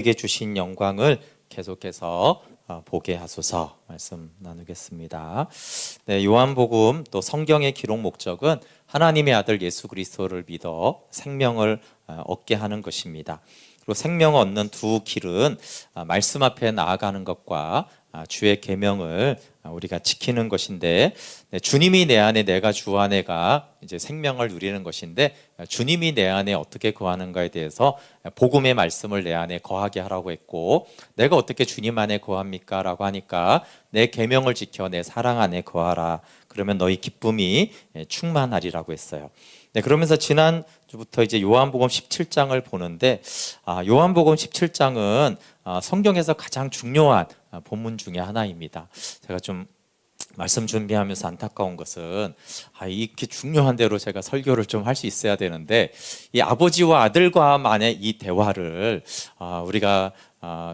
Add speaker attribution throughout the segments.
Speaker 1: 우리에게 주신 영광을 계속해서 보게 하소서. 말씀 나누겠습니다. 네, 요한복음 또 성경의 기록 목적은 하나님의 아들 예수 그리스도를 믿어 생명을 얻게 하는 것입니다. 그리고 생명을 얻는 두 길은 말씀 앞에 나아가는 것과 주의 계명을 우리가 지키는 것인데, 주님이 내 안에 내가 주 안에가 이제 생명을 누리는 것인데, 주님이 내 안에 어떻게 거하는가에 대해서 복음의 말씀을 내 안에 거하게 하라고 했고, 내가 어떻게 주님 안에 거합니까? 라고 하니까 내 계명을 지켜 내 사랑 안에 거하라. 그러면 너희 기쁨이 충만하리라고 했어요. 네, 그러면서 지난주부터 이제 요한복음 17장을 보는데, 요한복음 17장은 성경에서 가장 중요한 본문 중에 하나입니다. 제가 좀 말씀 준비하면서 안타까운 것은 이렇게 중요한 대로 제가 설교를 좀 할 수 있어야 되는데, 이 아버지와 아들과만의 이 대화를 우리가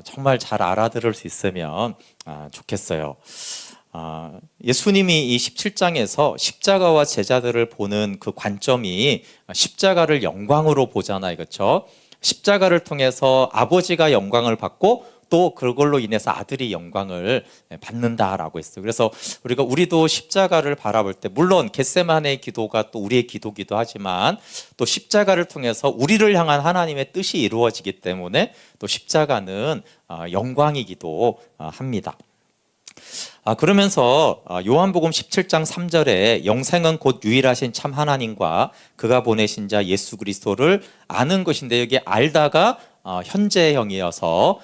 Speaker 1: 정말 잘 알아들을 수 있으면 좋겠어요. 예수님이 이 17장에서 십자가와 제자들을 보는 그 관점이 십자가를 영광으로 보잖아요, 그렇죠? 십자가를 통해서 아버지가 영광을 받고 또 그걸로 인해서 아들이 영광을 받는다라고 했어요. 그래서 우리도 십자가를 바라볼 때, 물론 겟세마네의 기도가 또 우리의 기도기도 하지만, 또 십자가를 통해서 우리를 향한 하나님의 뜻이 이루어지기 때문에 또 십자가는 영광이기도 합니다. 그러면서 요한복음 17장 3절에 영생은 곧 유일하신 참 하나님과 그가 보내신 자 예수 그리스도를 아는 것인데, 여기 알다가 현재형이어서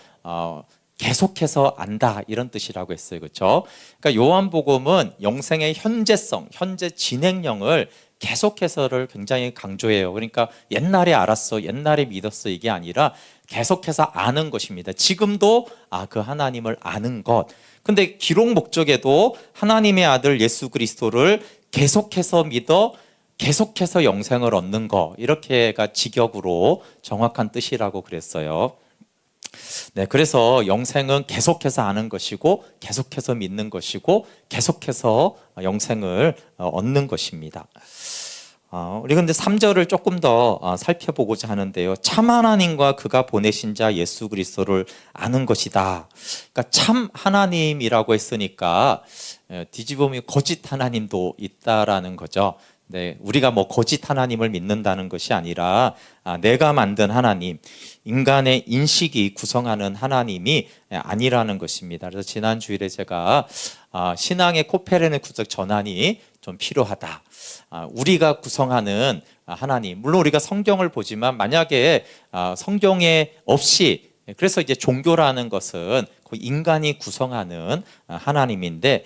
Speaker 1: 계속해서 안다, 이런 뜻이라고 했어요. 그렇죠? 그러니까 요한복음은 영생의 현재성, 현재 진행형을 계속해서를 굉장히 강조해요. 그러니까 옛날에 알았어, 옛날에 믿었어, 이게 아니라 계속해서 아는 것입니다. 지금도 그 하나님을 아는 것. 근데 기록 목적에도 하나님의 아들 예수 그리스도를 계속해서 믿어 계속해서 영생을 얻는 것, 이렇게가 직역으로 정확한 뜻이라고 그랬어요. 네, 그래서 영생은 계속해서 아는 것이고, 계속해서 믿는 것이고, 계속해서 영생을 얻는 것입니다. 우리 근데 3절을 조금 더 살펴보고자 하는데요. 참 하나님과 그가 보내신 자 예수 그리스도를 아는 것이다. 그러니까 참 하나님이라고 했으니까 뒤집으면 거짓 하나님도 있다라는 거죠. 네, 우리가 뭐 거짓 하나님을 믿는다는 것이 아니라 내가 만든 하나님, 인간의 인식이 구성하는 하나님이 아니라는 것입니다. 그래서 지난 주일에 제가 신앙의 코페르니쿠스 구석 전환이 좀 필요하다. 우리가 구성하는 하나님, 물론 우리가 성경을 보지만 만약에 성경에 없이, 그래서 이제 종교라는 것은 인간이 구성하는 하나님인데,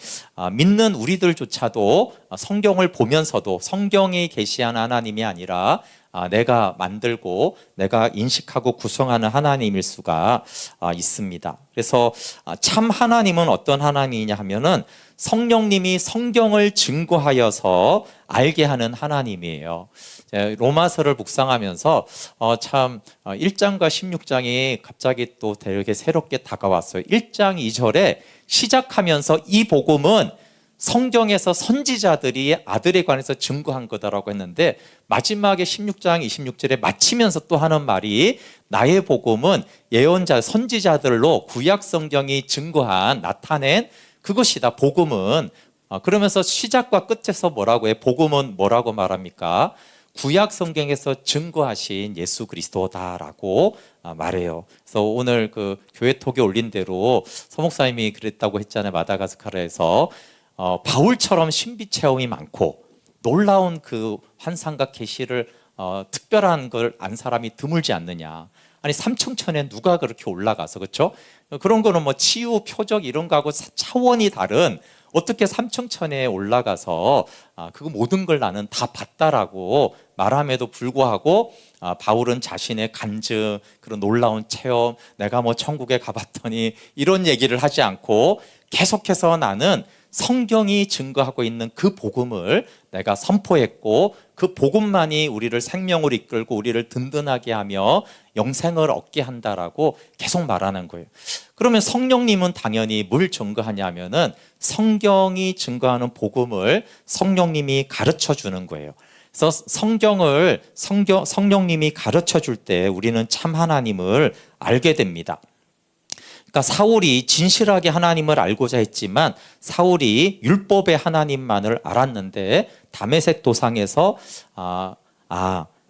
Speaker 1: 믿는 우리들조차도 성경을 보면서도 성경이 계시한 하나님이 아니라 내가 만들고 내가 인식하고 구성하는 하나님일 수가 있습니다. 그래서 참 하나님은 어떤 하나님이냐 하면은 성령님이 성경을 증거하여서 알게 하는 하나님이에요. 로마서를 묵상하면서 참 1장과 16장이 갑자기 또 되게 새롭게 다가왔어요. 1장 2절에 시작하면서 이 복음은 성경에서 선지자들이 아들에 관해서 증거한 거다라고 했는데, 마지막에 16장 26절에 마치면서 또 하는 말이, 나의 복음은 예언자 선지자들로 구약 성경이 증거한, 나타낸 그것이다, 복음은. 그러면서 시작과 끝에서 뭐라고 해? 복음은 뭐라고 말합니까? 구약 성경에서 증거하신 예수 그리스도다라고 말해요. 그래서 오늘 그 교회 톡에 올린 대로 서목사님이 그랬다고 했잖아요. 마다가스카르에서 바울처럼 신비 체험이 많고 놀라운 그 환상과 계시를 특별한 걸 안 사람이 드물지 않느냐. 아니, 삼층천에 누가 그렇게 올라가서, 그렇죠? 그런 거는 뭐 치유, 표적 이런 거하고 차원이 다른, 어떻게 삼층천에 올라가서 그거 모든 걸 나는 다 봤다라고 말함에도 불구하고 바울은 자신의 간증, 그런 놀라운 체험, 내가 뭐 천국에 가봤더니 이런 얘기를 하지 않고 계속해서 나는 성경이 증거하고 있는 그 복음을 내가 선포했고, 그 복음만이 우리를 생명으로 이끌고 우리를 든든하게 하며 영생을 얻게 한다라고 계속 말하는 거예요. 그러면 성령님은 당연히 뭘 증거하냐면은 성경이 증거하는 복음을 성령님이 가르쳐 주는 거예요. 그래서 성령님이 가르쳐 줄 때 우리는 참 하나님을 알게 됩니다. 그러니까 사울이 진실하게 하나님을 알고자 했지만 사울이 율법의 하나님만을 알았는데 다메섹 도상에서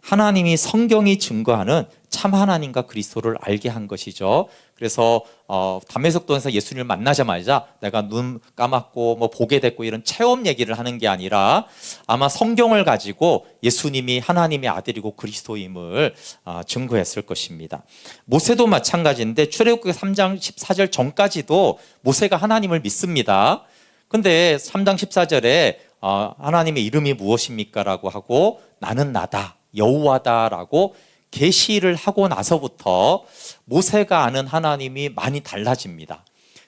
Speaker 1: 하나님이 성경이 증거하는 참 하나님과 그리스도를 알게 한 것이죠. 그래서 다메섹 도상에서 예수님을 만나자마자 내가 눈 감았고 뭐 보게 됐고 이런 체험 얘기를 하는 게 아니라 아마 성경을 가지고 예수님이 하나님의 아들이고 그리스도임을 증거했을 것입니다. 모세도 마찬가지인데 출애굽기 3장 14절 전까지도 모세가 하나님을 믿습니다. 근데 3장 14절에 하나님의 이름이 무엇입니까? 라고 하고 나는 나다 여호와다라고 계시를 하고 나서부터 모세가 아는 하나님이 많이 달라집니다.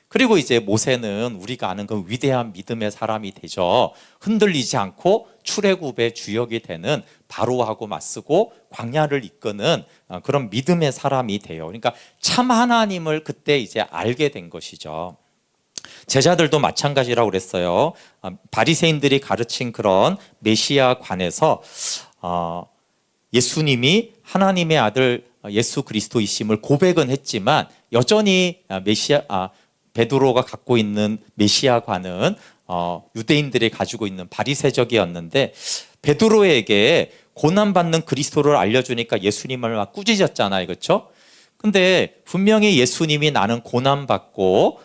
Speaker 1: 그리고 이제 모세는 우리가 아는 그 위대한 믿음의 사람이 되죠. 흔들리지 않고 출애굽의 주역이 되는 바로하고 맞서고 광야를 이끄는 그런 믿음의 사람이 돼요. 그러니까 참 하나님을 그때 이제 알게 된 것이죠. 제자들도 마찬가지라고 그랬어요. 바리새인들이 가르친 그런 메시아관에서 예수님이 하나님의 아들 예수 그리스도이심을 고백은 했지만 여전히 베드로가 갖고 있는 메시아관은 유대인들이 가지고 있는 바리새적이었는데 베드로에게 고난받는 그리스도를 알려주니까 예수님을 막 꾸짖었잖아요, 그렇죠? 근데 분명히 예수님이 나는 고난받고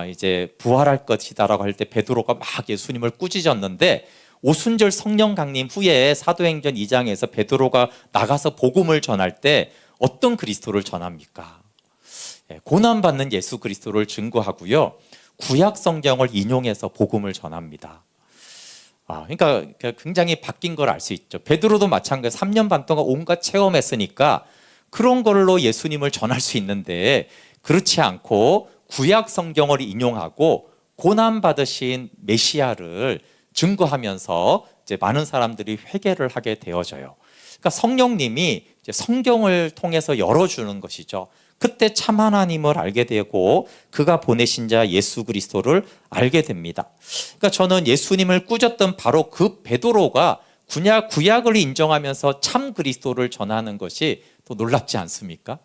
Speaker 1: 이제 부활할 것이다라고 할 때 베드로가 막 예수님을 꾸짖었는데 오순절 성령 강림 후에 사도행전 2장에서 베드로가 나가서 복음을 전할 때 어떤 그리스도를 전합니까? 고난받는 예수 그리스도를 증거하고요. 구약 성경을 인용해서 복음을 전합니다. 그러니까 굉장히 바뀐 걸 알 수 있죠. 베드로도 마찬가지 3년 반 동안 온갖 체험했으니까 그런 걸로 예수님을 전할 수 있는데 그렇지 않고 구약 성경을 인용하고 고난받으신 메시아를 증거하면서 이제 많은 사람들이 회개를 하게 되어져요. 그러니까 성령님이 이제 성경을 통해서 열어주는 것이죠. 그때 참 하나님을 알게 되고 그가 보내신 자 예수 그리스도를 알게 됩니다. 그러니까 저는 예수님을 꾸짖던 바로 그 베드로가 구약을 인정하면서 참 그리스도를 전하는 것이 더 놀랍지 않습니까?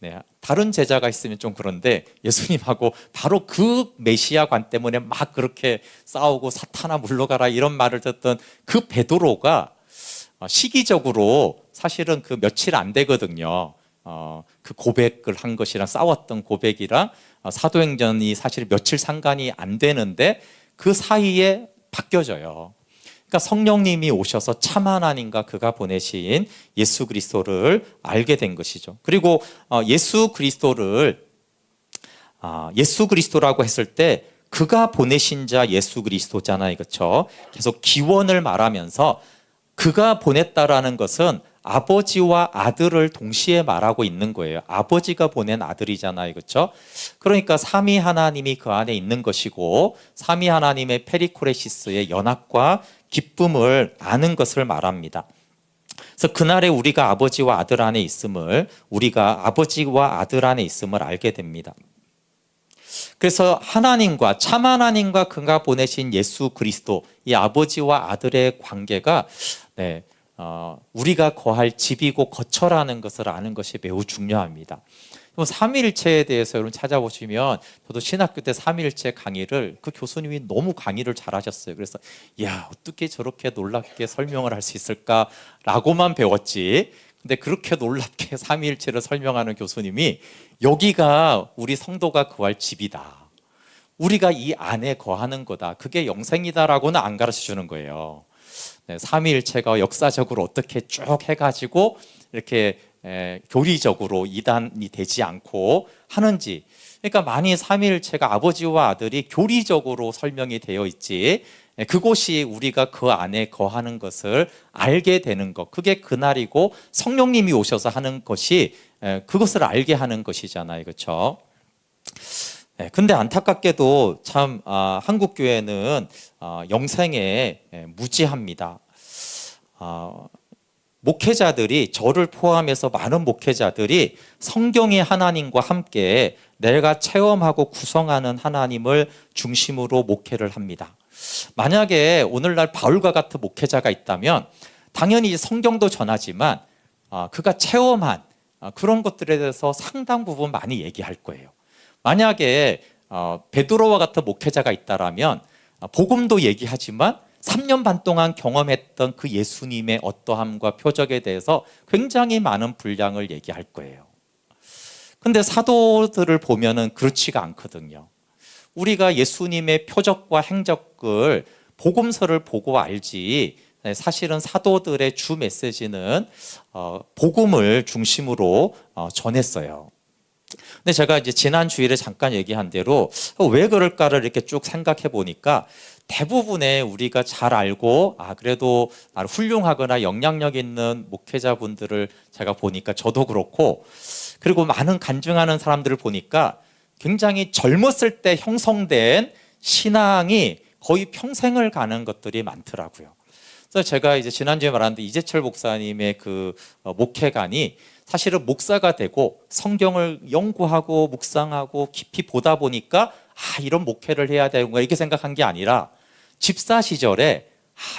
Speaker 1: 네, 다른 제자가 있으면 좀 그런데 예수님하고 바로 그 메시아관 때문에 막 그렇게 싸우고 사탄아 물러가라 이런 말을 듣던 그 베드로가 시기적으로 사실은 그 며칠 안 되거든요. 그 고백을 한 것이랑 싸웠던 고백이랑 사도행전이 사실 며칠 상관이 안 되는데 그 사이에 바뀌어져요. 그러니까 성령님이 오셔서 참 하나님과 그가 보내신 예수 그리스도를 알게 된 것이죠. 그리고 예수 그리스도라고 했을 때 그가 보내신 자 예수 그리스도잖아요, 그렇죠? 계속 기원을 말하면서 그가 보냈다라는 것은 아버지와 아들을 동시에 말하고 있는 거예요. 아버지가 보낸 아들이잖아요, 그렇죠? 그러니까 삼위 하나님이 그 안에 있는 것이고 삼위 하나님의 페리코레시스의 연합과 기쁨을 아는 것을 말합니다. 그래서 그날에 우리가 아버지와 아들 안에 있음을 알게 됩니다. 그래서 하나님과 참 하나님과 그가 보내신 예수 그리스도 이 아버지와 아들의 관계가 우리가 거할 집이고 거처라는 것을 아는 것이 매우 중요합니다. 삼위일체에 대해서 여러분 찾아보시면 저도 신학교 때 삼위일체 강의를 그 교수님이 너무 강의를 잘하셨어요. 그래서 야 어떻게 저렇게 놀랍게 설명을 할 수 있을까라고만 배웠지. 근데 그렇게 놀랍게 삼위일체를 설명하는 교수님이 여기가 우리 성도가 거할 집이다. 우리가 이 안에 거하는 거다. 그게 영생이다라고는 안 가르쳐 주는 거예요. 삼위일체가 역사적으로 어떻게 쭉 해가지고 이렇게 교리적으로 이단이 되지 않고 하는지. 그러니까 만일 삼위일체가 아버지와 아들이 교리적으로 설명이 되어 있지 그곳이 우리가 그 안에 거하는 것을 알게 되는 것, 그게 그날이고 성령님이 오셔서 하는 것이 그것을 알게 하는 것이잖아요, 그렇죠? 근데 안타깝게도 참 한국 교회는 영생에 무지합니다. 목회자들이 저를 포함해서 많은 목회자들이 성경의 하나님과 함께 내가 체험하고 구성하는 하나님을 중심으로 목회를 합니다. 만약에 오늘날 바울과 같은 목회자가 있다면 당연히 이제 성경도 전하지만 그가 체험한 그런 것들에 대해서 상당 부분 많이 얘기할 거예요. 만약에 베드로와 같은 목회자가 있다라면 복음도 얘기하지만 3년 반 동안 경험했던 그 예수님의 어떠함과 표적에 대해서 굉장히 많은 분량을 얘기할 거예요. 근데 사도들을 보면은 그렇지가 않거든요. 우리가 예수님의 표적과 행적을 복음서를 보고 알지, 사실은 사도들의 주 메시지는 복음을 중심으로 전했어요. 근데 제가 이제 지난 주일에 잠깐 얘기한 대로 왜 그럴까를 이렇게 쭉 생각해 보니까 대부분의 우리가 잘 알고 그래도 훌륭하거나 영향력 있는 목회자분들을 제가 보니까 저도 그렇고, 그리고 많은 간증하는 사람들을 보니까 굉장히 젊었을 때 형성된 신앙이 거의 평생을 가는 것들이 많더라고요. 그래서 제가 이제 지난주에 말했는데 이재철 목사님의 그 목회관이 사실은 목사가 되고 성경을 연구하고 묵상하고 깊이 보다 보니까 이런 목회를 해야 되는구나 이렇게 생각한 게 아니라 집사 시절에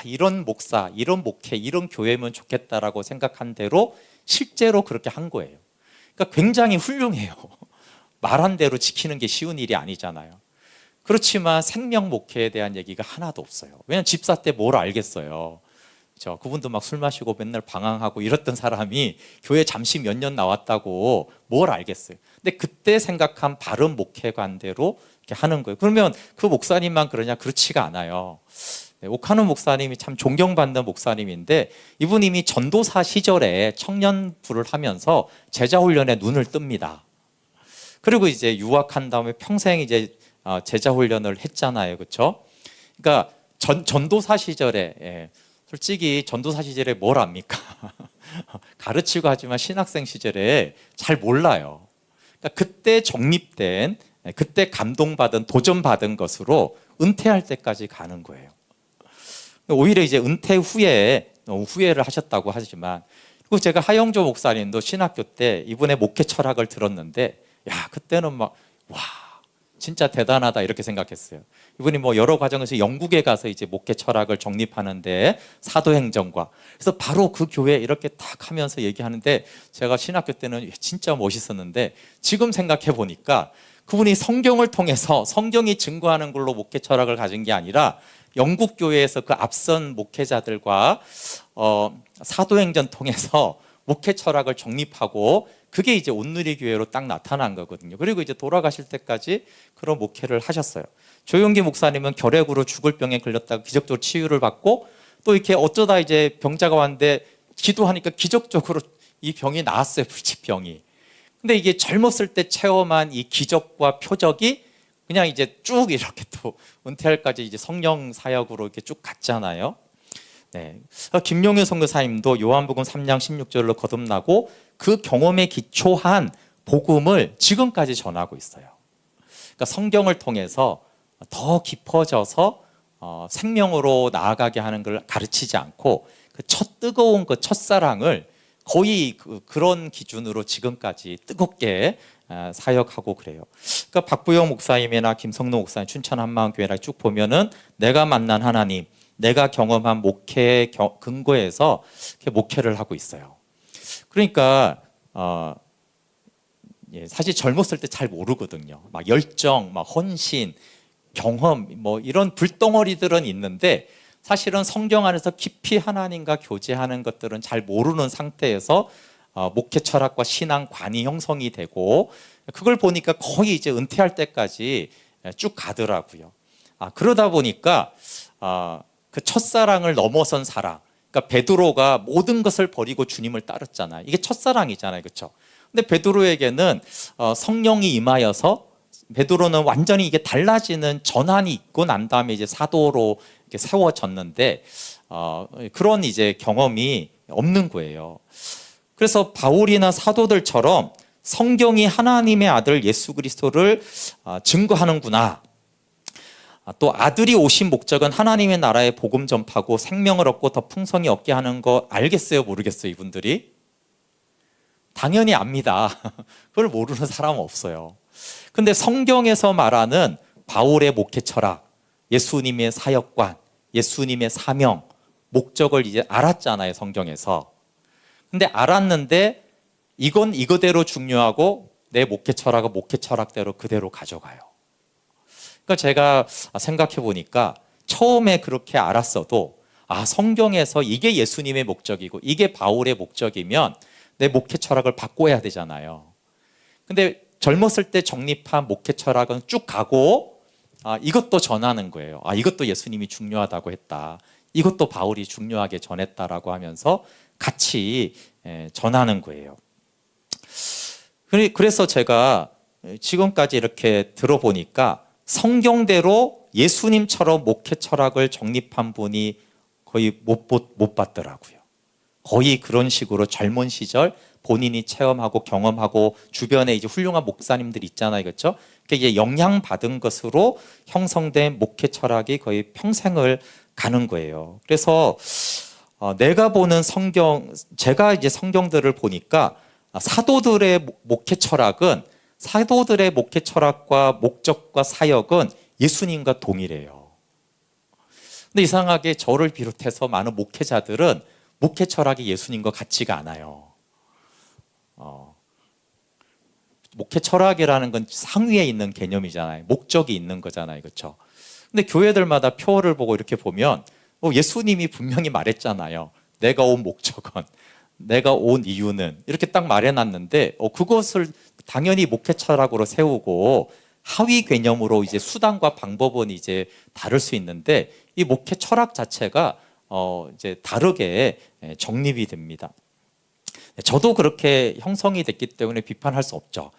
Speaker 1: 이런 목사, 이런 목회, 이런 교회면 좋겠다라고 생각한 대로 실제로 그렇게 한 거예요. 그러니까 굉장히 훌륭해요. 말한 대로 지키는 게 쉬운 일이 아니잖아요. 그렇지만 생명 목회에 대한 얘기가 하나도 없어요. 왜냐하면 집사 때 뭘 알겠어요. 그분도 막 술 마시고 맨날 방황하고 이랬던 사람이 교회 잠시 몇 년 나왔다고 뭘 알겠어요. 근데 그때 생각한 바른 목회관대로 이렇게 하는 거예요. 그러면 그 목사님만 그러냐? 그렇지가 않아요. 옥하는 목사님이 참 존경받는 목사님인데 이분 이미 전도사 시절에 청년부를 하면서 제자 훈련에 눈을 뜹니다. 그리고 이제 유학한 다음에 평생 이제 제자 훈련을 했잖아요, 그렇죠? 그러니까 전도사 시절에 솔직히 전도사 시절에 뭘 압니까? 가르치고 하지만 신학생 시절에 잘 몰라요. 그러니까 그때 정립된, 그때 감동받은, 도전받은 것으로 은퇴할 때까지 가는 거예요. 오히려 이제 은퇴 후에 후회를 하셨다고 하지만, 그리고 제가 하영조 목사님도 신학교 때 이분의 목회 철학을 들었는데, 그때는 막 진짜 대단하다 이렇게 생각했어요. 이분이 뭐 여러 과정에서 영국에 가서 이제 목회 철학을 정립하는데 사도행전과, 그래서 바로 그 교회 이렇게 딱 하면서 얘기하는데 제가 신학교 때는 진짜 멋있었는데 지금 생각해 보니까 그분이 성경을 통해서 성경이 증거하는 걸로 목회 철학을 가진 게 아니라 영국 교회에서 그 앞선 목회자들과 사도행전 통해서 목회 철학을 정립하고 그게 이제 온누리 교회로 딱 나타난 거거든요. 그리고 이제 돌아가실 때까지 그런 목회를 하셨어요. 조용기 목사님은 결핵으로 죽을 병에 걸렸다가 기적적으로 치유를 받고 또 이렇게 어쩌다 이제 병자가 왔는데 기도하니까 기적적으로 이 병이 나았어요. 불치병이. 근데 이게 젊었을 때 체험한 이 기적과 표적이 그냥 이제 쭉 이렇게 또 은퇴할까지 이제 성령 사역으로 이렇게 쭉 갔잖아요. 네. 김용현 선교사님도 요한복음 3장 16절로 거듭나고 그 경험에 기초한 복음을 지금까지 전하고 있어요. 그러니까 성경을 통해서 더 깊어져서 생명으로 나아가게 하는 걸 가르치지 않고 그 첫 뜨거운 그 첫사랑을 거의 그런 기준으로 지금까지 뜨겁게 사역하고 그래요. 그러니까 박부영 목사님이나 김성노 목사님 춘천 한마음교회나 쭉 보면은 내가 만난 하나님, 내가 경험한 목회의 근거에서 목회를 하고 있어요. 그러니까 사실 젊었을 때 잘 모르거든요. 막 열정, 막 헌신, 경험, 뭐 이런 불덩어리들은 있는데 사실은 성경 안에서 깊이 하나님과 교제하는 것들은 잘 모르는 상태에서 목회 철학과 신앙관이 형성이 되고 그걸 보니까 거의 이제 은퇴할 때까지 쭉 가더라고요. 그러다 보니까 그 첫사랑을 넘어선 사랑, 그러니까 베드로가 모든 것을 버리고 주님을 따랐잖아요. 이게 첫사랑이잖아요, 그렇죠? 근데 베드로에게는 성령이 임하여서 베드로는 완전히 이게 달라지는 전환이 있고 난 다음에 이제 사도로 이렇게 세워졌는데 그런 이제 경험이 없는 거예요. 그래서 바울이나 사도들처럼 성경이 하나님의 아들 예수 그리스도를 증거하는구나. 또 아들이 오신 목적은 하나님의 나라의 복음 전파고 생명을 얻고 더 풍성히 얻게 하는 거 알겠어요? 모르겠어요? 이분들이? 당연히 압니다. 그걸 모르는 사람은 없어요. 근데 성경에서 말하는 바울의 목회 철학, 예수님의 사역관, 예수님의 사명, 목적을 이제 알았잖아요, 성경에서. 근데 알았는데 이건 이거대로 중요하고 내 목회 철학은 목회 철학대로 그대로 가져가요. 그러니까 제가 생각해 보니까 처음에 그렇게 알았어도 성경에서 이게 예수님의 목적이고 이게 바울의 목적이면 내 목회 철학을 바꿔야 되잖아요. 근데 젊었을 때 정립한 목회 철학은 쭉 가고 이것도 전하는 거예요. 이것도 예수님이 중요하다고 했다. 이것도 바울이 중요하게 전했다라고 하면서 같이 전하는 거예요. 그래서 제가 지금까지 이렇게 들어보니까 성경대로 예수님처럼 목회 철학을 정립한 분이 거의 못 봤더라고요. 거의 그런 식으로 젊은 시절 본인이 체험하고 경험하고 주변에 이제 훌륭한 목사님들 있잖아요, 그렇죠? 그러니까 이제 영향받은 것으로 형성된 목회 철학이 거의 평생을 가는 거예요. 그래서 내가 보는 제가 이제 성경들을 보니까 사도들의 목회 철학은 사도들의 목회 철학과 목적과 사역은 예수님과 동일해요. 근데 이상하게 저를 비롯해서 많은 목회자들은 목회 철학이 예수님과 같지가 않아요. 목회 철학이라는 건 상위에 있는 개념이잖아요. 목적이 있는 거잖아요, 그렇죠? 근데 교회들마다 표를 보고 이렇게 보면 예수님이 분명히 말했잖아요. 내가 온 목적은, 내가 온 이유는 이렇게 딱 말해놨는데 그것을 당연히 목회 철학으로 세우고 하위 개념으로 이제 수단과 방법은 이제 다를 수 있는데 이 목회 철학 자체가 이제 다르게 정립이 됩니다. 저도 그렇게 형성이 됐기 때문에 비판할 수 없죠.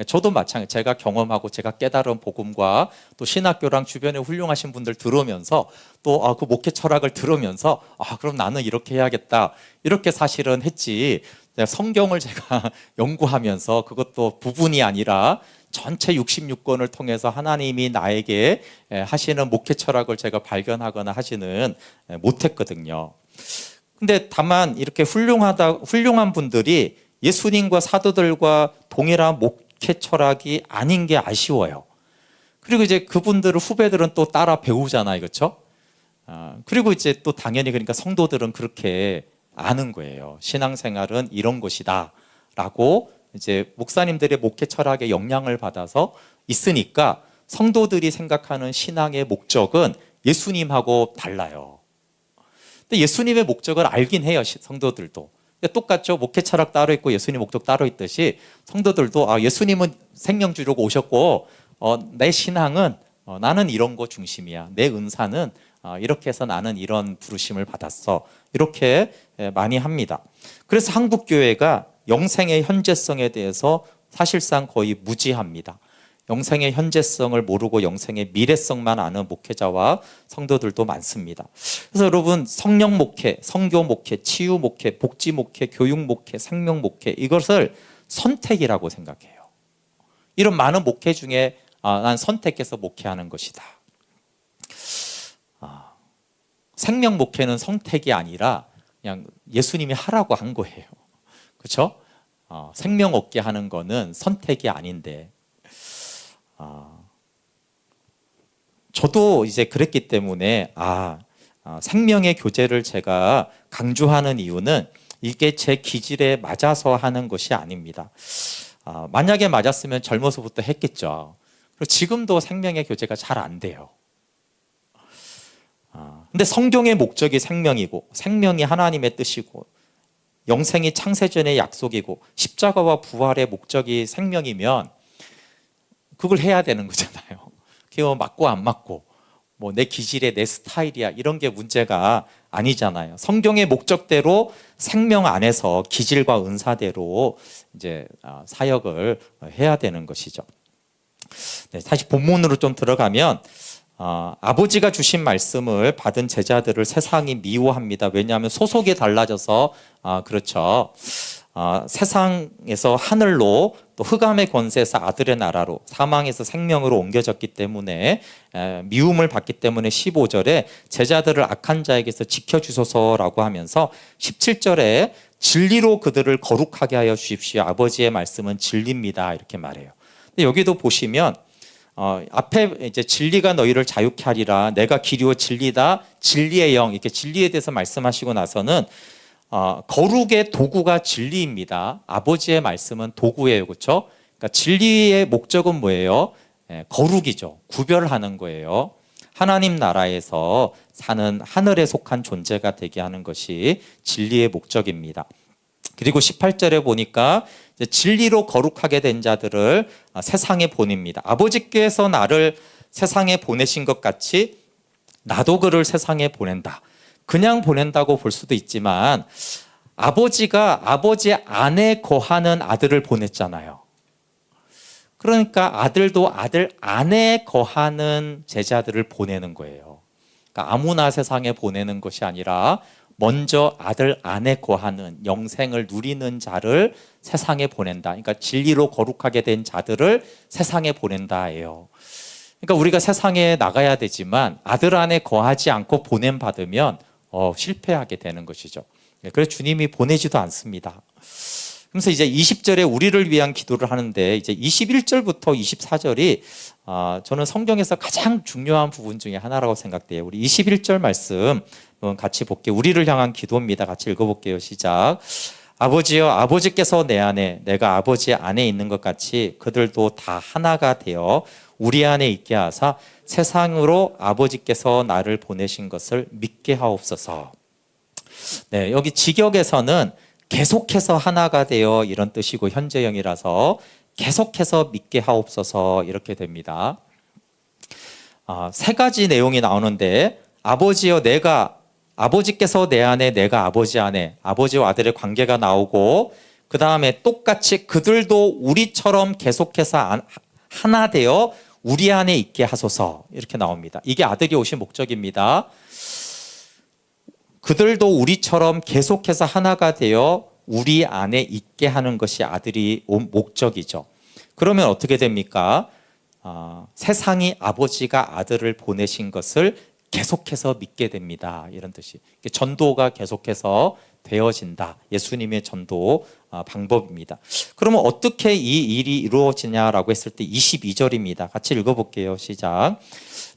Speaker 1: 저도 마찬가지, 제가 경험하고 제가 깨달은 복음과 또 신학교랑 주변에 훌륭하신 분들 들으면서 또 그 목회 철학을 들으면서 그럼 나는 이렇게 해야겠다 이렇게 사실은 했지, 성경을 제가 연구하면서 그것도 부분이 아니라 전체 66권을 통해서 하나님이 나에게 하시는 목회 철학을 제가 발견하거나 하지는 못했거든요. 근데 다만 이렇게 훌륭한 분들이 예수님과 사도들과 동일한 목회 철학이 아닌 게 아쉬워요. 그리고 이제 그분들을 후배들은 또 따라 배우잖아요, 그렇죠? 그리고 이제 또 당연히 그러니까 성도들은 그렇게 아는 거예요. 신앙생활은 이런 것이다라고 이제 목사님들의 목회 철학에 영향을 받아서 있으니까 성도들이 생각하는 신앙의 목적은 예수님하고 달라요. 근데 예수님의 목적을 알긴 해요, 성도들도. 똑같죠. 목회 철학 따로 있고 예수님 목적 따로 있듯이 성도들도 예수님은 생명 주려고 오셨고 내 신앙은 나는 이런 거 중심이야. 내 은사는 이렇게 해서 나는 이런 부르심을 받았어. 이렇게 많이 합니다. 그래서 한국 교회가 영생의 현재성에 대해서 사실상 거의 무지합니다. 영생의 현재성을 모르고 영생의 미래성만 아는 목회자와 성도들도 많습니다. 그래서 여러분, 성령 목회, 성교 목회, 치유 목회, 복지 목회, 교육 목회, 생명 목회, 이것을 선택이라고 생각해요. 이런 많은 목회 중에 난 선택해서 목회하는 것이다. 생명 목회는 선택이 아니라 그냥 예수님이 하라고 한 거예요. 그렇죠? 생명 얻게 하는 거는 선택이 아닌데, 저도 이제 그랬기 때문에 생명의 교제를 제가 강조하는 이유는 이게 제 기질에 맞아서 하는 것이 아닙니다. 만약에 맞았으면 젊어서부터 했겠죠. 그리고 지금도 생명의 교제가 잘 안 돼요. 근데 성경의 목적이 생명이고 생명이 하나님의 뜻이고 영생이 창세전의 약속이고 십자가와 부활의 목적이 생명이면 그걸 해야 되는 거잖아요. 그게 맞고 안 맞고 내 기질에 내 스타일이야 이런 게 문제가 아니잖아요. 성경의 목적대로 생명 안에서 기질과 은사대로 이제 사역을 해야 되는 것이죠. 네, 다시 본문으로 좀 들어가면 아버지가 주신 말씀을 받은 제자들을 세상이 미워합니다. 왜냐하면 소속이 달라져서 그렇죠. 세상에서 하늘로 또 흑암의 권세에서 아들의 나라로 사망에서 생명으로 옮겨졌기 때문에 미움을 받기 때문에 15절에 제자들을 악한 자에게서 지켜주소서라고 하면서 17절에 진리로 그들을 거룩하게 하여 주십시오. 아버지의 말씀은 진리입니다. 이렇게 말해요. 근데 여기도 보시면 앞에 이제 진리가 너희를 자유케 하리라. 내가 길이요 진리다. 진리의 영. 이렇게 진리에 대해서 말씀하시고 나서는 거룩의 도구가 진리입니다. 아버지의 말씀은 도구예요, 그렇죠? 그러니까 진리의 목적은 뭐예요? 거룩이죠. 구별하는 거예요. 하나님 나라에서 사는 하늘에 속한 존재가 되게 하는 것이 진리의 목적입니다. 그리고 18절에 보니까 진리로 거룩하게 된 자들을 세상에 보냅니다. 아버지께서 나를 세상에 보내신 것 같이 나도 그를 세상에 보낸다. 그냥 보낸다고 볼 수도 있지만 아버지가 아버지 안에 거하는 아들을 보냈잖아요. 그러니까 아들도 아들 안에 거하는 제자들을 보내는 거예요. 그러니까 아무나 세상에 보내는 것이 아니라 먼저 아들 안에 거하는 영생을 누리는 자를 세상에 보낸다. 그러니까 진리로 거룩하게 된 자들을 세상에 보낸다예요. 그러니까 우리가 세상에 나가야 되지만 아들 안에 거하지 않고 보냄받으면 실패하게 되는 것이죠. 그래서 주님이 보내지도 않습니다. 그래서 이제 20절에 우리를 위한 기도를 하는데 이제 21절부터 24절이 저는 성경에서 가장 중요한 부분 중에 하나라고 생각돼요. 우리 21절 말씀 같이 볼게요. 우리를 향한 기도입니다. 같이 읽어볼게요. 시작. 아버지여, 아버지께서 내 안에, 내가 아버지 안에 있는 것 같이 그들도 다 하나가 되어 우리 안에 있게 하사 세상으로 아버지께서 나를 보내신 것을 믿게 하옵소서. 네, 여기 직역에서는 계속해서 하나가 되어 이런 뜻이고 현재형이라서 계속해서 믿게 하옵소서 이렇게 됩니다. 세 가지 내용이 나오는데 아버지여 아버지께서 내 안에 내가 아버지 안에 아버지와 아들의 관계가 나오고 그 다음에 똑같이 그들도 우리처럼 계속해서 하나 되어 우리 안에 있게 하소서 이렇게 나옵니다. 이게 아들이 오신 목적입니다. 그들도 우리처럼 계속해서 하나가 되어 우리 안에 있게 하는 것이 아들이 온 목적이죠. 그러면 어떻게 됩니까? 세상이 아버지가 아들을 보내신 것을 계속해서 믿게 됩니다. 이런 뜻이. 전도가 계속해서 되어진다. 예수님의 전도 방법입니다. 그러면 어떻게 이 일이 이루어지냐라고 했을 때 22절입니다. 같이 읽어볼게요. 시작.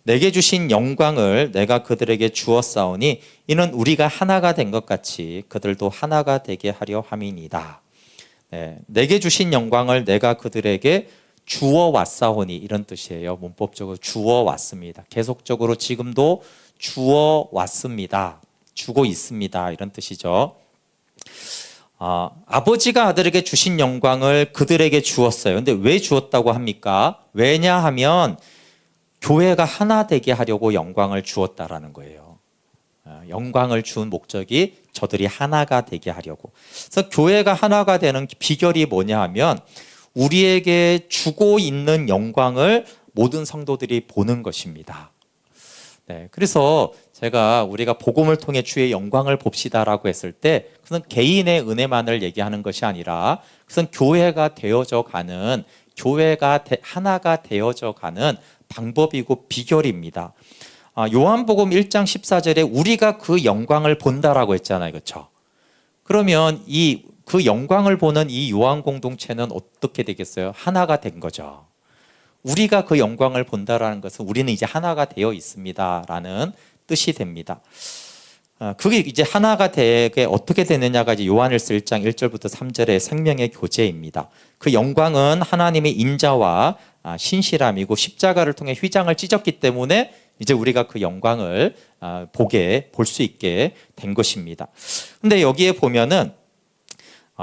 Speaker 1: 내게 주신 영광을 내가 그들에게 주었사오니 이는 우리가 하나가 된 것 같이 그들도 하나가 되게 하려 함이니이다. 네, 내게 주신 영광을 내가 그들에게 주어 왔사오니 이런 뜻이에요. 문법적으로 주어 왔습니다. 계속적으로 지금도 주어 왔습니다. 주고 있습니다. 이런 뜻이죠. 아버지가 아들에게 주신 영광을 그들에게 주었어요. 근데 왜 주었다고 합니까? 왜냐하면 교회가 하나 되게 하려고 영광을 주었다라는 거예요. 영광을 준 목적이 저들이 하나가 되게 하려고. 그래서 교회가 하나가 되는 비결이 뭐냐 하면 우리에게 주고 있는 영광을 모든 성도들이 보는 것입니다. 네, 그래서 우리가 복음을 통해 주의 영광을 봅시다라고 했을 때 그것은 개인의 은혜만을 얘기하는 것이 아니라 그것은 교회가 되어져 가는 하나가 되어져 가는 방법이고 비결입니다. 요한복음 1장 14절에 우리가 그 영광을 본다라고 했잖아요. 그렇죠? 그러면 그 영광을 보는 이 요한 공동체는 어떻게 되겠어요? 하나가 된 거죠. 우리가 그 영광을 본다라는 것은 우리는 이제 하나가 되어 있습니다라는 뜻이 됩니다. 그게 이제 하나가 되게 어떻게 되느냐가 이제 요한일서 1장 1절부터 3절의 생명의 교제입니다. 그 영광은 하나님의 인자와 신실함이고 십자가를 통해 휘장을 찢었기 때문에 이제 우리가 그 영광을 볼 수 있게 된 것입니다. 근데 여기에 보면은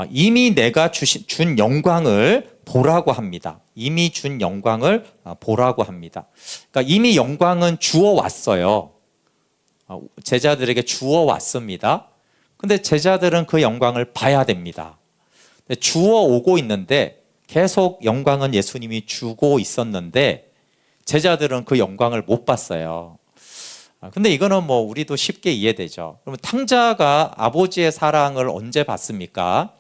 Speaker 1: 이미 내가 준 영광을 보라고 합니다. 이미 준 영광을 보라고 합니다. 그러니까 이미 영광은 주어 왔어요. 제자들에게 주어 왔습니다. 근데 제자들은 그 영광을 봐야 됩니다. 주어 오고 있는데 계속 영광은 예수님이 주고 있었는데 제자들은 그 영광을 못 봤어요. 근데 이거는 우리도 쉽게 이해되죠. 그러면 탕자가 아버지의 사랑을 언제 받습니까?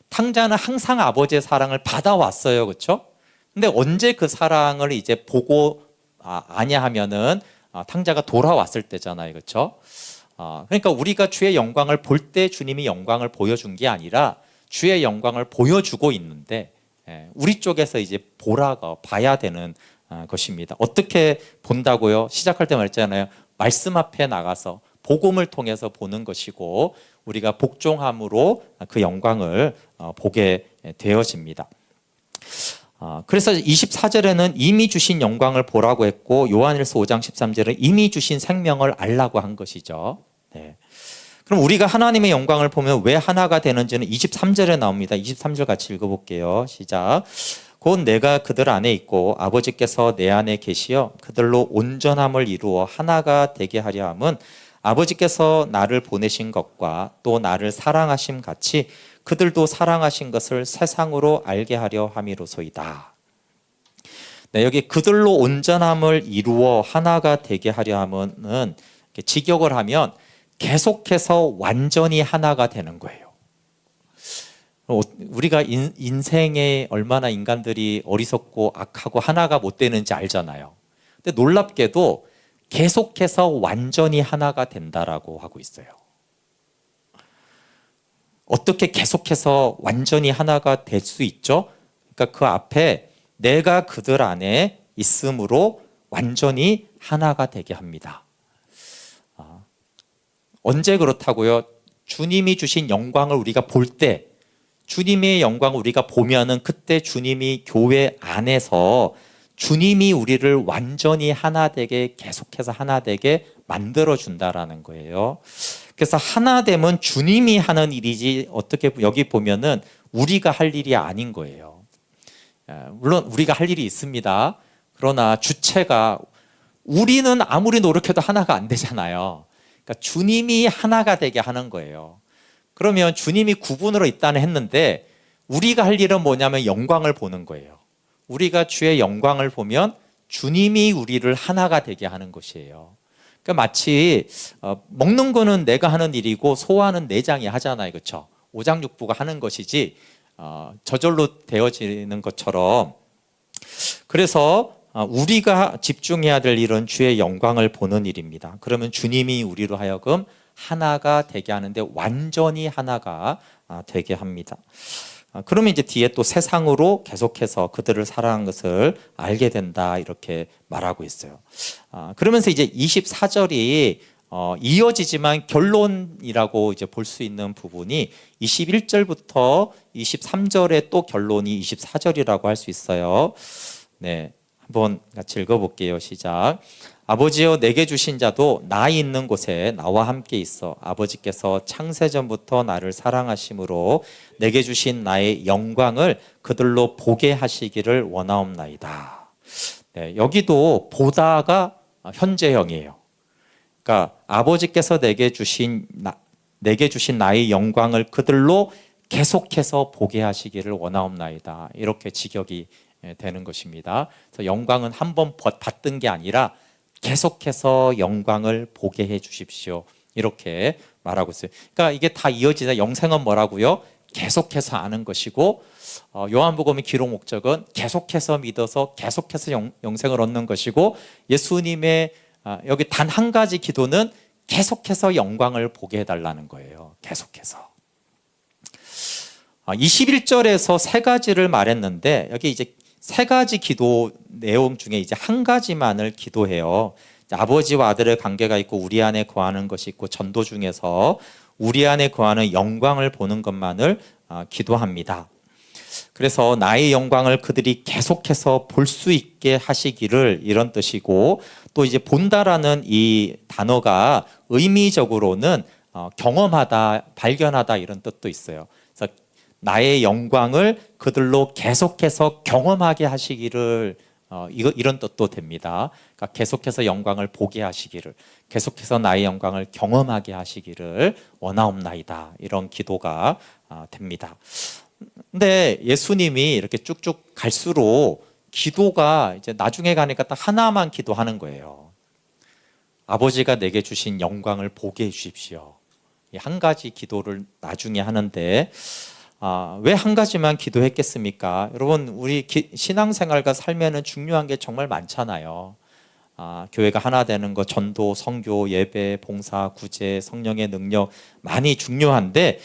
Speaker 1: 탕자는 항상 아버지의 사랑을 받아왔어요. 그렇죠? 근데 언제 그 사랑을 이제 보고 아냐 하면은 탕자가 돌아왔을 때잖아요. 그렇죠? 그러니까 우리가 주의 영광을 볼 때 주님이 영광을 보여준 게 아니라 주의 영광을 보여주고 있는데 우리 쪽에서 이제 봐야 되는 것입니다. 어떻게 본다고요? 시작할 때 말했잖아요. 말씀 앞에 나가서 복음을 통해서 보는 것이고 우리가 복종함으로 그 영광을 보게 되어집니다. 그래서 24절에는 이미 주신 영광을 보라고 했고 요한일서 5장 13절은 이미 주신 생명을 알라고 한 것이죠. 네. 그럼 우리가 하나님의 영광을 보면 왜 하나가 되는지는 23절에 나옵니다. 23절 같이 읽어볼게요. 시작. 곧 내가 그들 안에 있고 아버지께서 내 안에 계시어 그들로 온전함을 이루어 하나가 되게 하려 함은 아버지께서 나를 보내신 것과 또 나를 사랑하심 같이 그들도 사랑하신 것을 세상으로 알게 하려 함이로소이다. 네, 여기 그들로 온전함을 이루어 하나가 되게 하려 함은 직역을 하면 계속해서 완전히 하나가 되는 거예요. 우리가 인생에 얼마나 인간들이 어리석고 악하고 하나가 못 되는지 알잖아요. 근데 놀랍게도 계속해서 완전히 하나가 된다라고 하고 있어요. 어떻게 계속해서 완전히 하나가 될 수 있죠? 그러니까 그 앞에 내가 그들 안에 있음으로 완전히 하나가 되게 합니다. 언제 그렇다고요? 주님이 주신 영광을 우리가 볼 때, 주님의 영광을 우리가 보면은 그때 주님이 교회 안에서 주님이 우리를 완전히 하나 되게 계속해서 하나 되게 만들어 준다라는 거예요. 그래서 하나됨은 주님이 하는 일이지 어떻게 여기 보면은 우리가 할 일이 아닌 거예요. 물론 우리가 할 일이 있습니다. 그러나 주체가 우리는 아무리 노력해도 하나가 안 되잖아요. 그러니까 주님이 하나가 되게 하는 거예요. 그러면 주님이 구분으로 있다는 했는데 우리가 할 일은 뭐냐면 영광을 보는 거예요. 우리가 주의 영광을 보면 주님이 우리를 하나가 되게 하는 것이에요. 그러니까 마치 먹는 거는 내가 하는 일이고 소화는 내장이 하잖아요. 그렇죠? 오장육부가 하는 것이지 저절로 되어지는 것처럼 그래서 우리가 집중해야 될 일은 주의 영광을 보는 일입니다. 그러면 주님이 우리로 하여금 하나가 되게 하는데 완전히 하나가 되게 합니다. 그러면 이제 뒤에 또 세상으로 계속해서 그들을 사랑한 것을 알게 된다 이렇게 말하고 있어요. 그러면서 이제 24절이 이어지지만 결론이라고 이제 볼 수 있는 부분이 21절부터 23절의 또 결론이 24절이라고 할 수 있어요. 네, 한번 같이 읽어볼게요. 시작. 아버지여 내게 주신 자도 나 있는 곳에 나와 함께 있어 아버지께서 창세전부터 나를 사랑하심으로 내게 주신 나의 영광을 그들로 보게 하시기를 원하옵나이다. 네, 여기도 보다가 현재형이에요. 그러니까 아버지께서 내게 주신 나의 영광을 그들로 계속해서 보게 하시기를 원하옵나이다. 이렇게 직역이 되는 것입니다. 그래서 영광은 한 번 받은 게 아니라 계속해서 영광을 보게 해 주십시오. 이렇게 말하고 있어요. 그러니까 이게 다 이어지다. 영생은 뭐라고요? 계속해서 아는 것이고 요한복음의 기록 목적은 계속해서 믿어서 계속해서 영생을 얻는 것이고 예수님의 여기 단 한 가지 기도는 계속해서 영광을 보게 해달라는 거예요. 계속해서. 21절에서 세 가지를 말했는데 여기 이제 세 가지 기도 내용 중에 이제 한 가지만을 기도해요. 아버지와 아들의 관계가 있고 우리 안에 거하는 것이 있고 전도 중에서 우리 안에 거하는 영광을 보는 것만을 기도합니다. 그래서 나의 영광을 그들이 계속해서 볼 수 있게 하시기를 이런 뜻이고 또 이제 본다라는 이 단어가 의미적으로는 경험하다, 발견하다 이런 뜻도 있어요. 그래서 나의 영광을 그들로 계속해서 경험하게 하시기를 이런 뜻도 됩니다. 그러니까 계속해서 영광을 보게 하시기를, 계속해서 나의 영광을 경험하게 하시기를 원하옵나이다. 이런 기도가 됩니다. 근데 예수님이 이렇게 쭉쭉 갈수록 기도가 이제 나중에 가니까 딱 하나만 기도하는 거예요. 아버지가 내게 주신 영광을 보게 해 주십시오. 이 한 가지 기도를 나중에 하는데 왜 한 가지만 기도했겠습니까? 여러분 우리 신앙생활과 삶에는 중요한 게 정말 많잖아요. 교회가 하나 되는 것, 전도, 선교, 예배, 봉사, 구제, 성령의 능력 많이 중요한데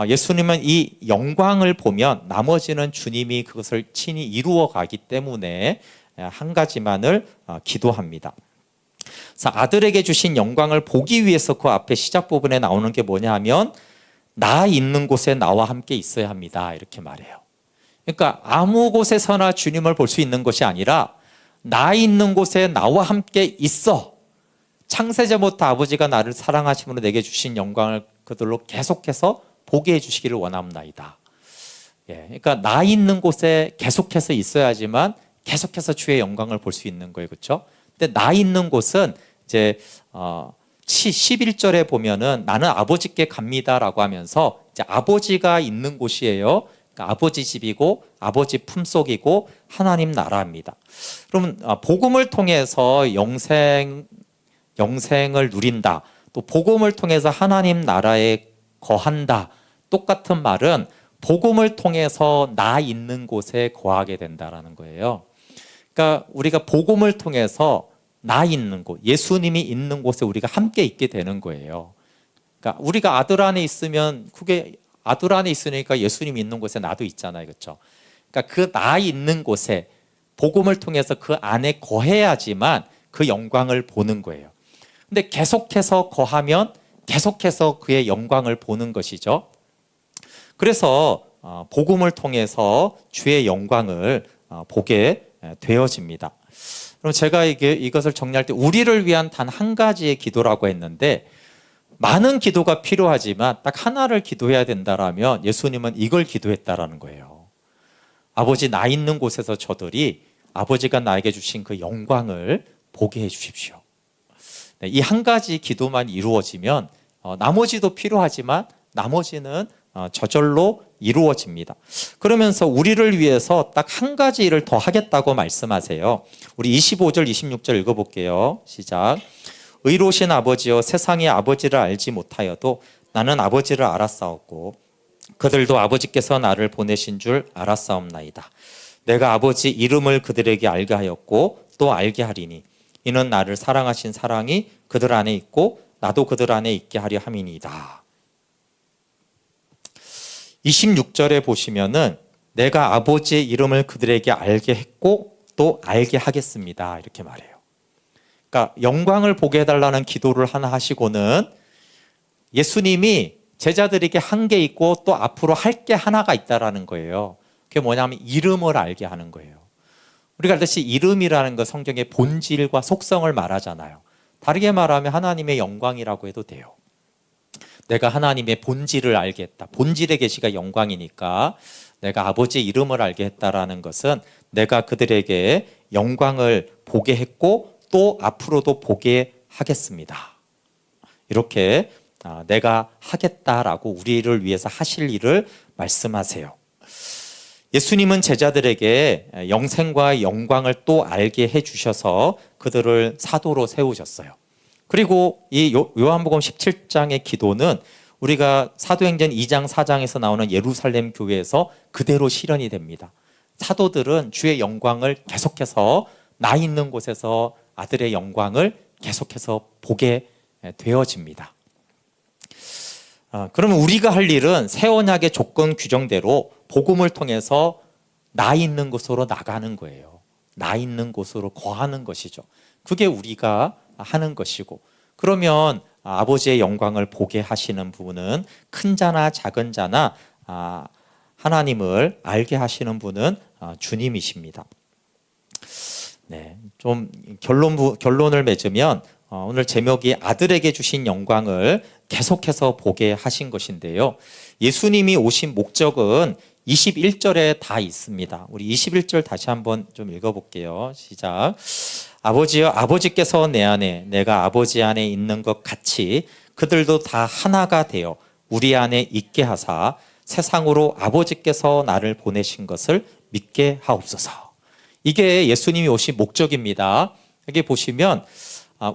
Speaker 1: 예수님은 이 영광을 보면 나머지는 주님이 그것을 친히 이루어 가기 때문에 한 가지만을 기도합니다. 그래서 아들에게 주신 영광을 보기 위해서 그 앞에 시작 부분에 나오는 게 뭐냐 하면 나 있는 곳에 나와 함께 있어야 합니다. 이렇게 말해요. 그러니까 아무 곳에서나 주님을 볼 수 있는 것이 아니라 나 있는 곳에 나와 함께 있어. 창세전부터 아버지가 나를 사랑하심으로 내게 주신 영광을 그들로 계속해서 보게 해주시기를 원합니다. 그러니까 나 있는 곳에 계속해서 있어야지만 계속해서 주의 영광을 볼 수 있는 거예요, 그렇죠? 근데 나 있는 곳은 이제 11절에 보면은 나는 아버지께 갑니다라고 하면서 이제 아버지가 있는 곳이에요. 그러니까 아버지 집이고 아버지 품속이고 하나님 나라입니다. 그러면 복음을 통해서 영생을 누린다. 또 복음을 통해서 하나님 나라에 거한다. 똑같은 말은 복음을 통해서 나 있는 곳에 거하게 된다라는 거예요. 그러니까 우리가 복음을 통해서 나 있는 곳, 예수님이 있는 곳에 우리가 함께 있게 되는 거예요. 그러니까 우리가 아들 안에 있으면 그게 아들 안에 있으니까 예수님이 있는 곳에 나도 있잖아요. 그렇죠? 그러니까 그 나 있는 곳에 복음을 통해서 그 안에 거해야지만 그 영광을 보는 거예요. 근데 계속해서 거하면 계속해서 그의 영광을 보는 것이죠. 그래서 복음을 통해서 주의 영광을 보게 되어집니다. 그럼 제가 이것을 정리할 때 우리를 위한 단 한 가지의 기도라고 했는데 많은 기도가 필요하지만 딱 하나를 기도해야 된다라면 예수님은 이걸 기도했다라는 거예요. 아버지 나 있는 곳에서 저들이 아버지가 나에게 주신 그 영광을 보게 해 주십시오. 이 한 가지 기도만 이루어지면 나머지도 필요하지만 나머지는 저절로 이루어집니다. 그러면서 우리를 위해서 딱 한 가지 일을 더 하겠다고 말씀하세요. 우리 25절 26절 읽어볼게요. 시작. 의로우신 아버지여 세상이 아버지를 알지 못하여도 나는 아버지를 알았사옵고 그들도 아버지께서 나를 보내신 줄 알았사옵나이다. 내가 아버지 이름을 그들에게 알게 하였고 또 알게 하리니 이는 나를 사랑하신 사랑이 그들 안에 있고 나도 그들 안에 있게 하려 함이니이다. 26절에 보시면은 내가 아버지의 이름을 그들에게 알게 했고 또 알게 하겠습니다. 이렇게 말해요. 그러니까 영광을 보게 해달라는 기도를 하나 하시고는 예수님이 제자들에게 한 게 있고 또 앞으로 할 게 하나가 있다라는 거예요. 그게 뭐냐면 이름을 알게 하는 거예요. 우리가 알듯이 이름이라는 것 성경의 본질과 속성을 말하잖아요. 다르게 말하면 하나님의 영광이라고 해도 돼요. 내가 하나님의 본질을 알게 했다. 본질의 계시가 영광이니까 내가 아버지의 이름을 알게 했다라는 것은 내가 그들에게 영광을 보게 했고 또 앞으로도 보게 하겠습니다. 이렇게 내가 하겠다라고 우리를 위해서 하실 일을 말씀하세요. 예수님은 제자들에게 영생과 영광을 또 알게 해주셔서 그들을 사도로 세우셨어요. 그리고 이 요한복음 17장의 기도는 우리가 사도행전 2장 4장에서 나오는 예루살렘 교회에서 그대로 실현이 됩니다. 사도들은 주의 영광을 계속해서 나 있는 곳에서 아들의 영광을 계속해서 보게 되어집니다. 그러면 우리가 할 일은 새 언약의 조건 규정대로 복음을 통해서 나 있는 곳으로 나가는 거예요. 나 있는 곳으로 거하는 것이죠. 그게 우리가 하는 것이고, 그러면 아버지의 영광을 보게 하시는 분은 큰 자나 작은 자나 하나님을 알게 하시는 분은 주님이십니다. 네, 좀 결론을 맺으면 오늘 제목이 아들에게 주신 영광을 계속해서 보게 하신 것인데요. 예수님이 오신 목적은 21절에 다 있습니다. 우리 21절 다시 한번 좀 읽어볼게요. 시작. 아버지여 아버지께서 내 안에 내가 아버지 안에 있는 것 같이 그들도 다 하나가 되어 우리 안에 있게 하사 세상으로 아버지께서 나를 보내신 것을 믿게 하옵소서. 이게 예수님이 오신 목적입니다. 여기 보시면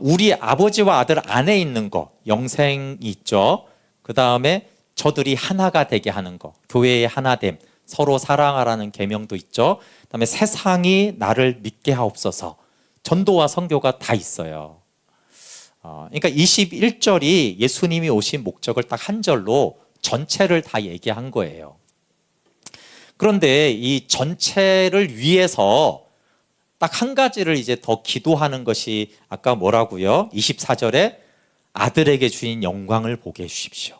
Speaker 1: 우리 아버지와 아들 안에 있는 것, 영생이 있죠. 그 다음에 저들이 하나가 되게 하는 것, 교회의 하나됨, 서로 사랑하라는 계명도 있죠. 그 다음에 세상이 나를 믿게 하옵소서. 전도와 선교가 다 있어요. 그러니까 21절이 예수님이 오신 목적을 딱 한 절로 전체를 다 얘기한 거예요. 그런데 이 전체를 위해서 딱 한 가지를 이제 더 기도하는 것이 아까 뭐라고요? 24절에 아들에게 주신 영광을 보게 해주십시오.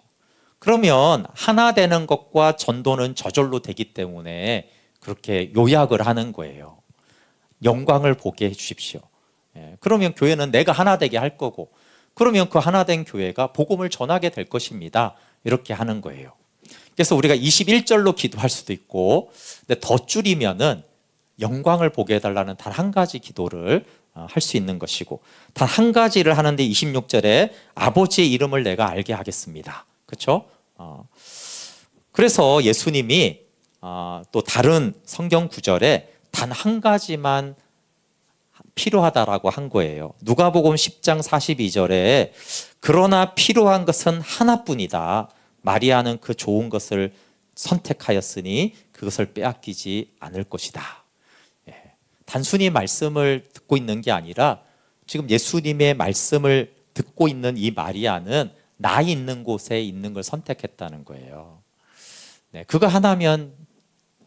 Speaker 1: 그러면 하나 되는 것과 전도는 저절로 되기 때문에 그렇게 요약을 하는 거예요. 영광을 보게 해주십시오. 그러면 교회는 내가 하나 되게 할 거고, 그러면 그 하나 된 교회가 복음을 전하게 될 것입니다. 이렇게 하는 거예요. 그래서 우리가 21절로 기도할 수도 있고, 근데 더 줄이면은 영광을 보게 해달라는 단 한 가지 기도를 할 수 있는 것이고, 단 한 가지를 하는데 26절에 아버지의 이름을 내가 알게 하겠습니다. 그렇죠? 그래서 예수님이 또 다른 성경 구절에 단 한 가지만 필요하다라고 한 거예요. 누가복음 10장 42절에 그러나 필요한 것은 하나뿐이다. 마리아는 그 좋은 것을 선택하였으니 그것을 빼앗기지 않을 것이다. 단순히 말씀을 듣고 있는 게 아니라 지금 예수님의 말씀을 듣고 있는 이 마리아는 나 있는 곳에 있는 걸 선택했다는 거예요. 그거 하나면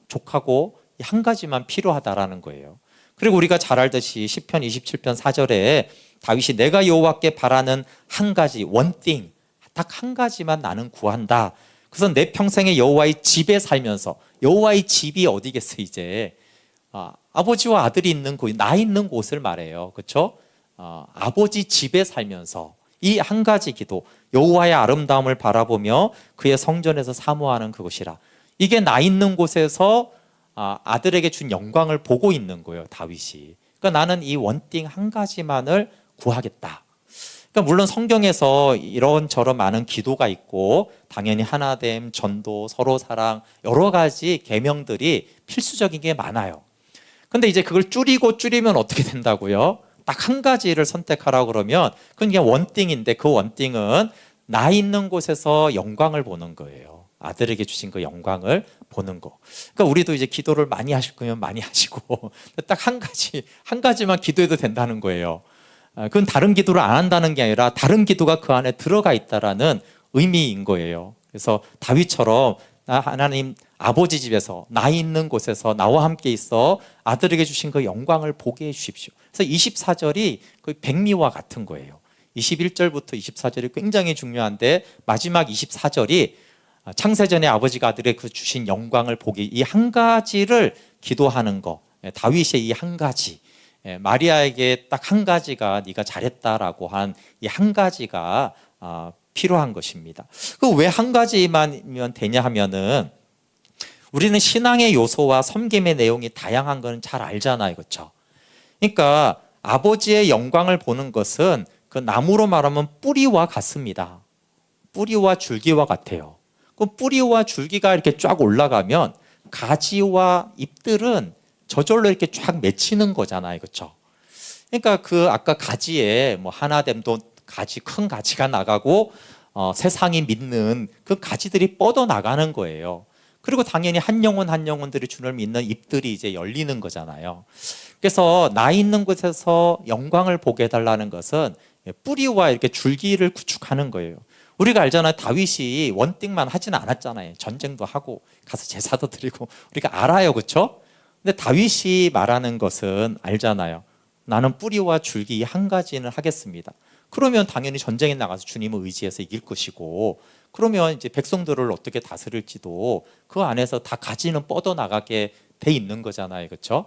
Speaker 1: 족하고 한 가지만 필요하다라는 거예요. 그리고 우리가 잘 알듯이 시편 27편 4절에 다윗이 내가 여호와께 바라는 한 가지, one thing, 딱 한 가지만 나는 구한다. 그래서 내 평생에 여호와의 집에 살면서, 여호와의 집이 어디겠어 이제, 아버지와 아들이 있는 곳, 나 있는 곳을 말해요. 그렇죠? 아버지 집에 살면서 이 한 가지 기도, 여호와의 아름다움을 바라보며 그의 성전에서 사모하는 그것이라. 이게 나 있는 곳에서 아들에게 준 영광을 보고 있는 거예요, 다윗이. 그러니까 나는 이 원띵 한 가지만을 구하겠다. 그러니까 물론 성경에서 이런저런 많은 기도가 있고 당연히 하나됨, 전도, 서로 사랑, 여러 가지 계명들이 필수적인 게 많아요. 근데 이제 그걸 줄이면 어떻게 된다고요? 딱 한 가지를 선택하라고 그러면 그건 그냥 원띵인데, 그 원띵은 나 있는 곳에서 영광을 보는 거예요. 아들에게 주신 그 영광을 보는 거. 그러니까 우리도 이제 기도를 많이 하실 거면 많이 하시고 딱 한 가지만 기도해도 된다는 거예요. 그건 다른 기도를 안 한다는 게 아니라 다른 기도가 그 안에 들어가 있다라는 의미인 거예요. 그래서 다윗처럼 하나님 아버지 집에서 나 있는 곳에서 나와 함께 있어 아들에게 주신 그 영광을 보게 해 주십시오. 그래서 24절이 거의 백미와 같은 거예요. 21절부터 24절이 굉장히 중요한데 마지막 24절이 창세전에 아버지가 아들의 그 주신 영광을 보기, 이 한 가지를 기도하는 거, 다윗의 이 한 가지, 마리아에게 딱 한 가지가 네가 잘했다라고 한 이 한 가지가 필요한 것입니다. 그 왜 한 가지만이면 되냐 하면은 우리는 신앙의 요소와 섬김의 내용이 다양한 건 잘 알잖아요, 그렇죠? 그러니까 아버지의 영광을 보는 것은 그 나무로 말하면 뿌리와 같습니다. 뿌리와 줄기와 같아요. 그 뿌리와 줄기가 이렇게 쫙 올라가면 가지와 잎들은 저절로 이렇게 쫙 맺히는 거잖아요, 그렇죠? 그러니까 그 아까 가지에 뭐 하나됨도 가지, 큰 가지가 나가고 세상이 믿는 그 가지들이 뻗어 나가는 거예요. 그리고 당연히 한 영혼들이 주를 믿는 잎들이 이제 열리는 거잖아요. 그래서 나 있는 곳에서 영광을 보게 해달라는 것은 뿌리와 이렇게 줄기를 구축하는 거예요. 우리가 알잖아요. 다윗이 원띵만 하지는 않았잖아요. 전쟁도 하고 가서 제사도 드리고 우리가 알아요, 그렇죠? 근데 다윗이 말하는 것은 알잖아요. 나는 뿌리와 줄기 한 가지는 하겠습니다. 그러면 당연히 전쟁에 나가서 주님을 의지해서 이길 것이고, 그러면 이제 백성들을 어떻게 다스릴지도 그 안에서 다 가지는 뻗어 나가게 돼 있는 거잖아요, 그렇죠?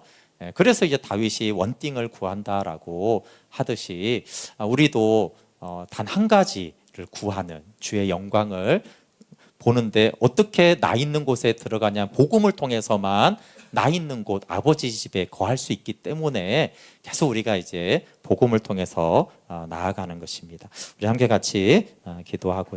Speaker 1: 그래서 이제 다윗이 원띵을 구한다라고 하듯이 우리도 단 한 가지를 구하는 주의 영광을 보는데 어떻게 나 있는 곳에 들어가냐, 복음을 통해서만 나 있는 곳 아버지 집에 거할 수 있기 때문에 계속 우리가 이제 복음을 통해서 나아가는 것입니다. 우리 함께 같이 기도하고